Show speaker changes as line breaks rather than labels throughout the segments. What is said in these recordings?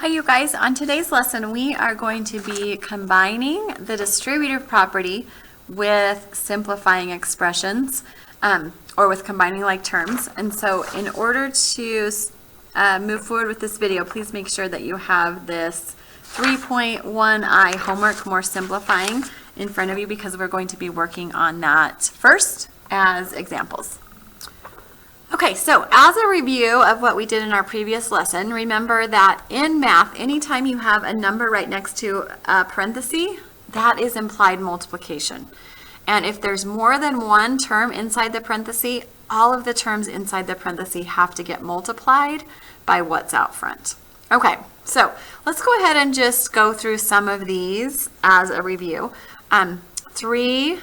Hi you guys, on today's lesson we are going to be combining the distributive property with simplifying expressions or with combining like terms. And so in order to move forward with this video, please make sure that you have this 3.1i homework, more simplifying, in front of you because we're going to be working on that first as examples. Okay, so as a review of what we did in our previous lesson, remember that in math, anytime you have a number right next to a parenthesis, that is implied multiplication. And if there's more than one term inside the parenthesis, all of the terms inside the parenthesis have to get multiplied by what's out front. Okay, so let's go ahead and just go through some of these as a review. 3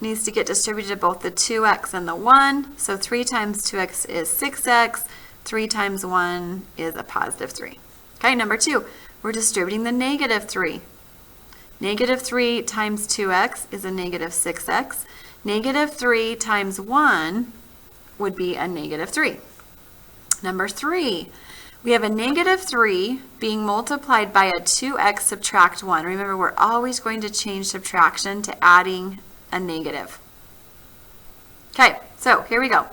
needs to get distributed to both the 2x and the 1. So 3 times 2x is 6x. 3 times 1 is a positive 3. Okay, number 2, we're distributing the negative 3. Negative 3 times 2x is a negative 6x. Negative 3 times 1 would be a negative 3. Number 3, we have a negative 3 being multiplied by a 2x subtract 1. Remember, we're always going to change subtraction to adding a negative. Okay, so here we go.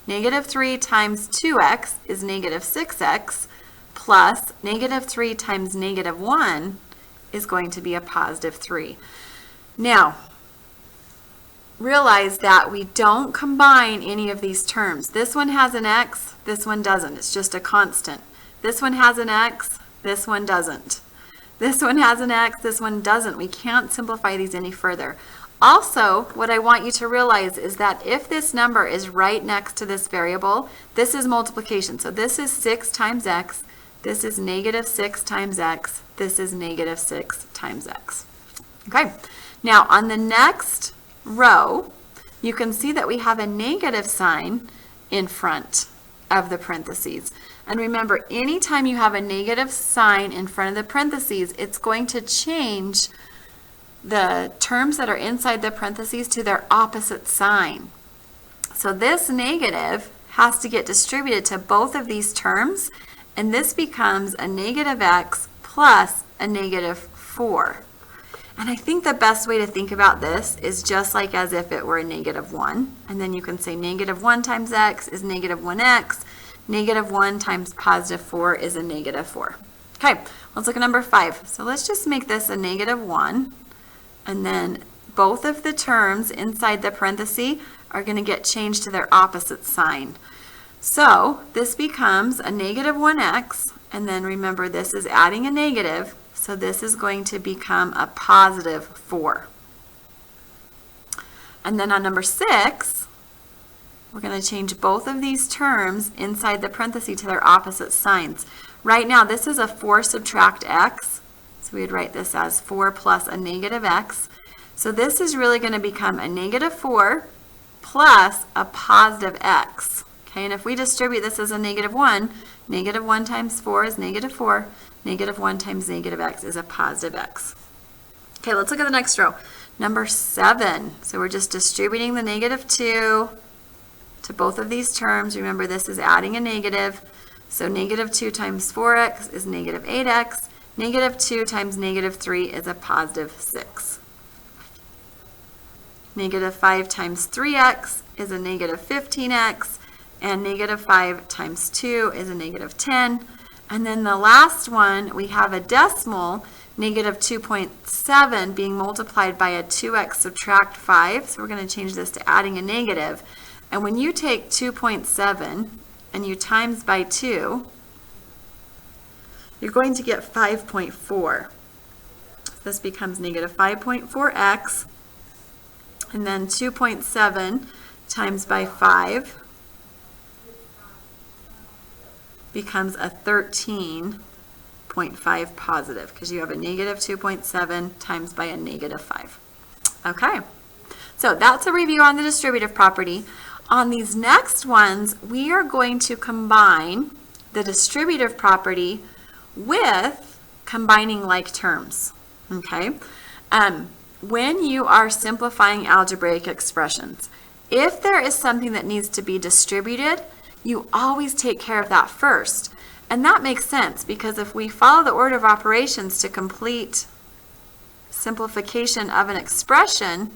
Negative 3 times 2x is negative 6x, plus negative 3 times negative 1 is going to be a positive 3. Now, realize that we don't combine any of these terms. This one has an x, this one doesn't. It's just a constant. This one has an x, this one doesn't. This one has an x, this one doesn't. We can't simplify these any further. Also, what I want you to realize is that if this number is right next to this variable, this is multiplication. So this is 6 times x, this is negative 6 times x, this is negative 6 times x. Okay, now on the next row, you can see that we have a negative sign in front of the parentheses. And remember, anytime you have a negative sign in front of the parentheses, it's going to change the terms that are inside the parentheses to their opposite sign. So this negative has to get distributed to both of these terms, and this becomes a negative x plus a negative 4. And I think the best way to think about this is just like as if it were a negative 1. And then you can say negative 1 times x is negative 1x. Negative 1 times positive 4 is a negative 4. Okay, let's look at number 5. So let's just make this a negative 1. And then both of the terms inside the parenthesis are going to get changed to their opposite sign. So this becomes a negative 1x, and then remember this is adding a negative, so this is going to become a positive 4. And then on number 6, we're going to change both of these terms inside the parenthesis to their opposite signs. Right now this is a 4 subtract x. So we would write this as 4 plus a negative x. So this is really going to become a negative 4 plus a positive x. Okay, and if we distribute this as a negative 1 times 4 is negative 4. Negative 1 times negative x is a positive x. Okay, let's look at the next row. Number 7. So we're just distributing the negative 2 to both of these terms. Remember, this is adding a negative. So negative 2 times 4x is negative 8x. Negative 2 times negative 3 is a positive 6. Negative 5 times 3x is a negative 15x. And negative 5 times 2 is a negative 10. And then the last one, we have a decimal, negative 2.7 being multiplied by a 2x subtract 5. So we're going to change this to adding a negative. And when you take 2.7 and you times by 2, you're going to get 5.4. This becomes negative 5.4x, and then 2.7 times by 5 becomes a 13.5 positive, because you have a negative 2.7 times by a negative 5. Okay, so that's a review on the distributive property. On these next ones, we are going to combine the distributive property with combining like terms. Okay, when you are simplifying algebraic expressions, if there is something that needs to be distributed, you always take care of that first. And that makes sense because if we follow the order of operations to complete simplification of an expression,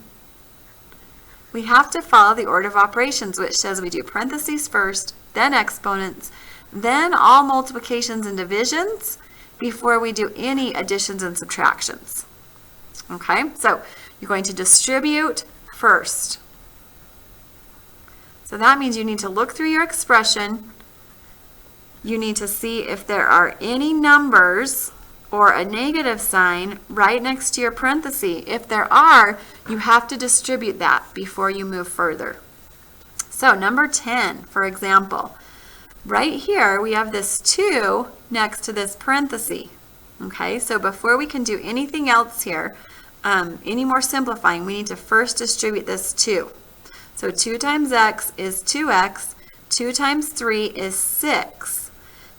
we have to follow the order of operations, which says we do parentheses first, then exponents, then all multiplications and divisions before we do any additions and subtractions. Okay, so you're going to distribute first. So that means you need to look through your expression. You need to see if there are any numbers or a negative sign right next to your parenthesis. If there are, you have to distribute that before you move further. So number 10, for example, right here we have this 2 next to this parenthesis. Okay, so before we can do anything else here, any more simplifying, we need to first distribute this 2. So 2 times x is 2x, 2 times 3 is 6.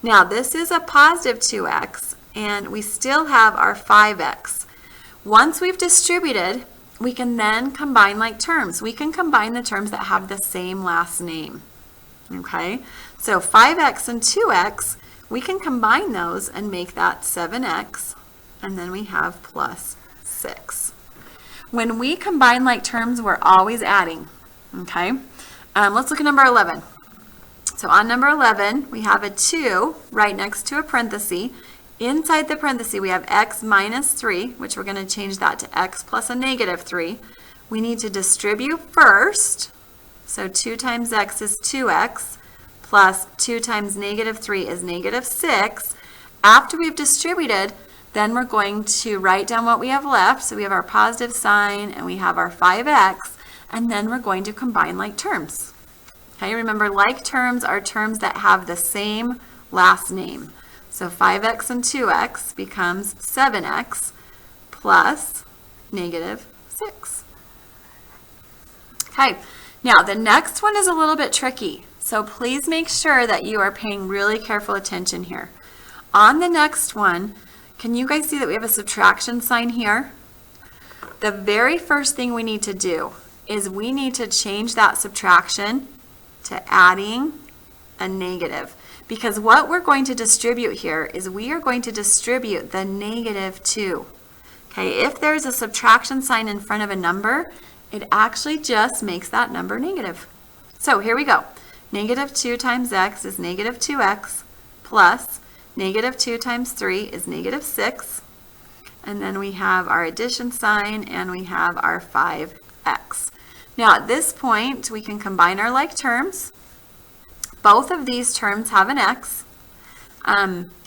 Now this is a positive 2x, and we still have our 5x. Once we've distributed, we can then combine like terms. We can combine the terms that have the same last name. Okay, so 5x and 2x, we can combine those and make that 7x, and then we have plus 6. When we combine like terms, we're always adding. Okay, let's look at number 11. So on number 11, we have a 2 right next to a parenthesis. Inside the parenthesis, we have x minus 3, which we're going to change that to x plus a negative 3. We need to distribute first. So 2 times x is 2x, plus 2 times negative 3 is negative 6. After we've distributed, then we're going to write down what we have left. So we have our positive sign, and we have our 5x, and then we're going to combine like terms. Okay, remember, like terms are terms that have the same last name. So 5x and 2x becomes 7x plus negative 6. Okay, now the next one is a little bit tricky. So please make sure that you are paying really careful attention here. On the next one, can you guys see that we have a subtraction sign here? The very first thing we need to do is we need to change that subtraction to adding a negative. Because what we're going to distribute here is we are going to distribute the negative 2. Okay, if there's a subtraction sign in front of a number, it actually just makes that number negative. So here we go. Negative 2 times x is negative 2x plus negative 2 times 3 is negative 6. And then we have our addition sign and we have our 5x. Now at this point, we can combine our like terms. Both of these terms have an x.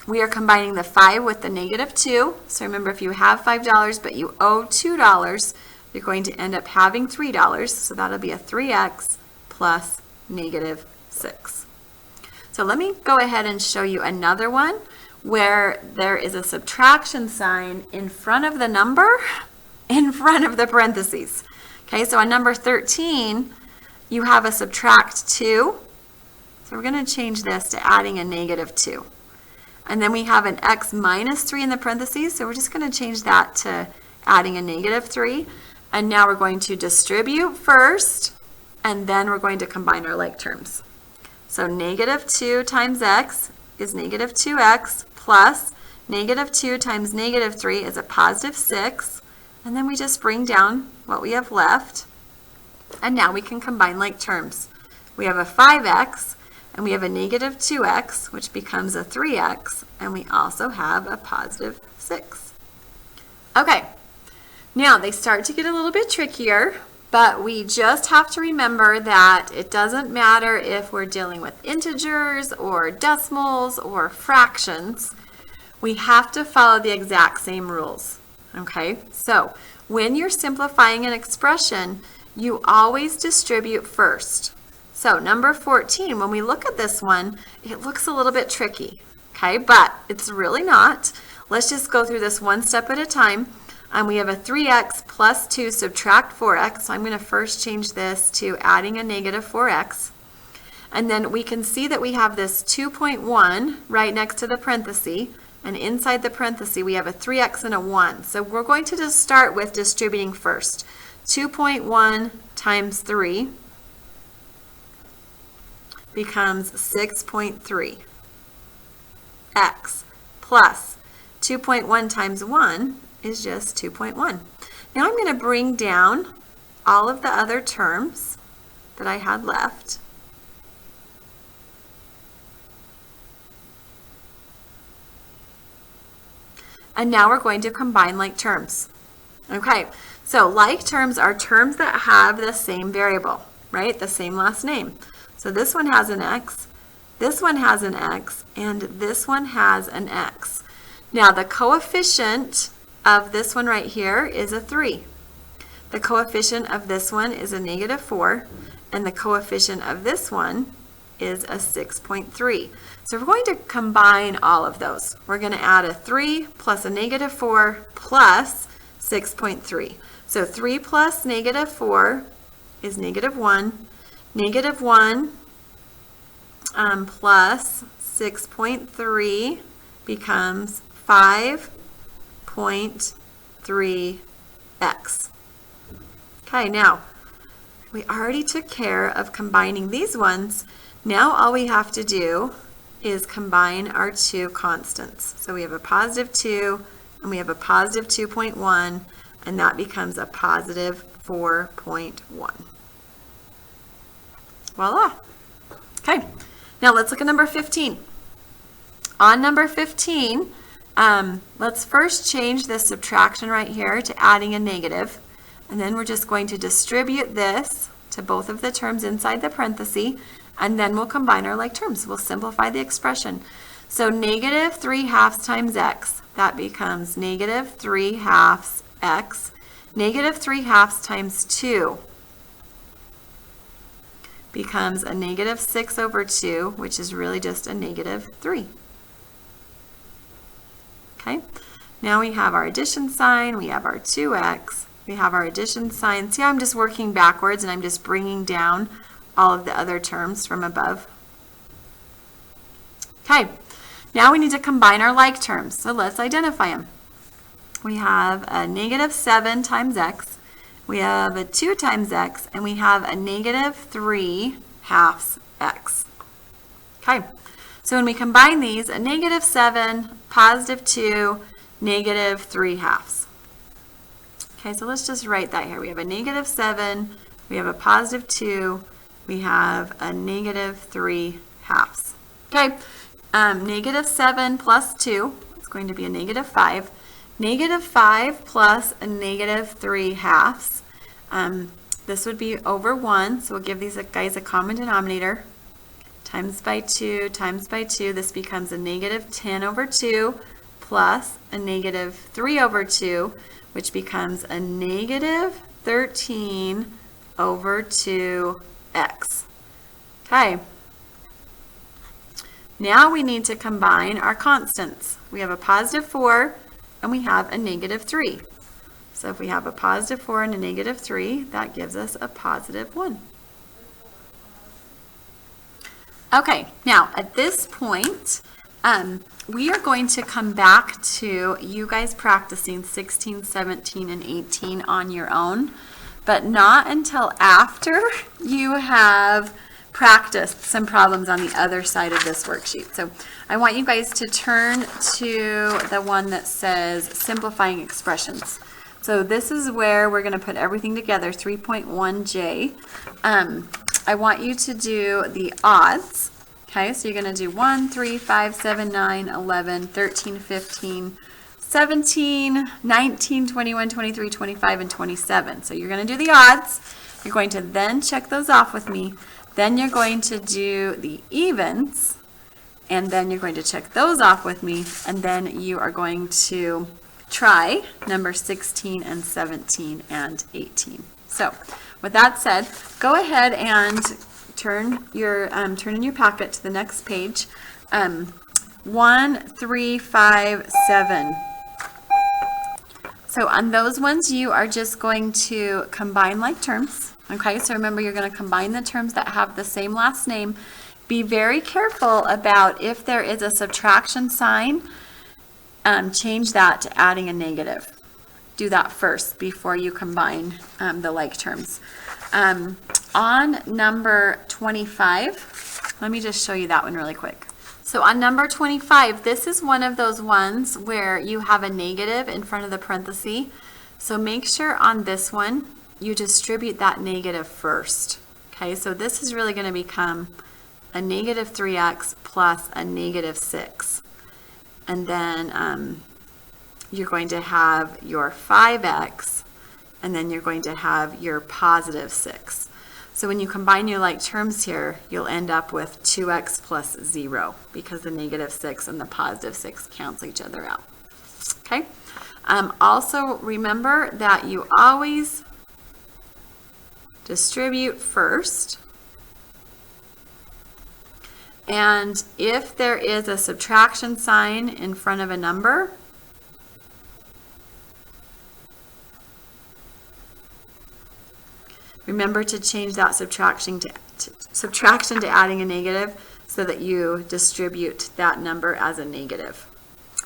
We are combining the 5 with the negative 2. So remember, if you have $5 but you owe $2, you're going to end up having $3. So that'll be a 3x plus negative 6. So let me go ahead and show you another one where there is a subtraction sign in front of the number, in front of the parentheses. Okay, so on number 13, you have a subtract 2. So we're going to change this to adding a negative 2. And then we have an x minus 3 in the parentheses, so we're just going to change that to adding a negative 3. And now we're going to distribute first, and then we're going to combine our like terms. So negative 2 times x is negative 2x plus negative 2 times negative 3 is a positive 6. And then we just bring down what we have left. And now we can combine like terms. We have a 5x, and we have a negative 2x, which becomes a 3x, and we also have a positive 6. Okay, now they start to get a little bit trickier, but we just have to remember that it doesn't matter if we're dealing with integers or decimals or fractions. We have to follow the exact same rules. Okay, so when you're simplifying an expression, you always distribute first. So number 14, when we look at this one, it looks a little bit tricky, okay, but it's really not. Let's just go through this one step at a time. We have a 3x plus 2 subtract 4x, so I'm going to first change this to adding a negative 4x. And then we can see that we have this 2.1 right next to the parenthesis, and inside the parenthesis we have a 3x and a 1. So we're going to just start with distributing first. 2.1 times 3 becomes 6.3. x plus 2.1 times 1 is just 2.1. Now I'm going to bring down all of the other terms that I had left. And now we're going to combine like terms. Okay, so like terms are terms that have the same variable, right? The same last name. So this one has an x, this one has an x, and this one has an x. Now the coefficient of this one right here is a 3. The coefficient of this one is a -4, and the coefficient of this one is a 6.3. So we're going to combine all of those. We're going to add a 3 plus a -4 plus 6.3. So 3 plus -4 is -1. -1 plus 6.3 becomes 5.3x. Okay, now we already took care of combining these ones. Now all we have to do is combine our two constants. So we have a +2 and we have a +2.1, and that becomes a +4.1. Voila. Okay, now let's look at number 15. On number 15, let's first change this subtraction right here to adding a negative, and then we're just going to distribute this to both of the terms inside the parenthesis, and then we'll combine our like terms. We'll simplify the expression. So -3/2 times x, that becomes -3/2 x. -3/2 times 2 becomes a -6/2, which is really just a -3. Okay, now we have our addition sign, we have our 2x, we have our addition sign. See, I'm just working backwards and I'm just bringing down all of the other terms from above. Okay, now we need to combine our like terms, so let's identify them. We have a -7 times x, we have a 2 times x, and we have a -3/2 x. Okay, so when we combine these, a -7, +2, -3/2. Okay, so let's just write that here. We have a -7, we have a +2, we have a -3/2. Okay, -7 plus 2 is going to be a -5. -5 plus a -3/2. This would be over 1, so we'll give these guys a common denominator. Times by 2 times by 2, this becomes a -10/2 plus a -3/2, which becomes a -13/2x. Okay. Now we need to combine our constants. We have a +4 and we have a -3. So if we have a +4 and a -3, that gives us a +1. Okay, now at this point, we are going to come back to you guys practicing 16, 17, and 18 on your own, but not until after you have practiced some problems on the other side of this worksheet. So I want you guys to turn to the one that says simplifying expressions. So this is where we're going to put everything together, 3.1J. I want you to do the odds. Okay, so you're going to do 1, 3, 5, 7, 9, 11, 13, 15, 17, 19, 21, 23, 25, and 27. So you're going to do the odds. You're going to then check those off with me. Then you're going to do the evens, and then you're going to check those off with me, and then you are going to try number 16 and 17 and 18. So with that said, go ahead and turn in your packet to the next page. 1, 3, 5, 7. So on those ones, you are just going to combine like terms. Okay, so remember, you're going to combine the terms that have the same last name. Be very careful about if there is a subtraction sign, change that to adding a negative. Do that first before you combine the like terms. On number 25, let me just show you that one really quick. So on number 25, this is one of those ones where you have a negative in front of the parenthesis. So make sure on this one, you distribute that negative first. Okay, so this is really going to become a negative 3x plus a negative 6. And then you're going to have your 5x, and then you're going to have your positive 6. So when you combine your like terms here, you'll end up with 2x plus 0 because the negative 6 and the positive 6 cancel each other out. Okay. Also remember that you always distribute first. And if there is a subtraction sign in front of a number, remember to change that subtraction to adding a negative so that you distribute that number as a negative.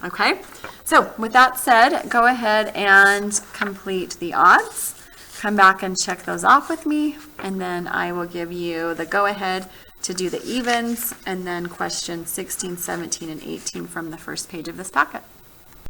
Okay, so with that said, go ahead and complete the odds. Come back and check those off with me, and then I will give you the go-ahead to do the evens, and then questions 16, 17, and 18 from the first page of this packet.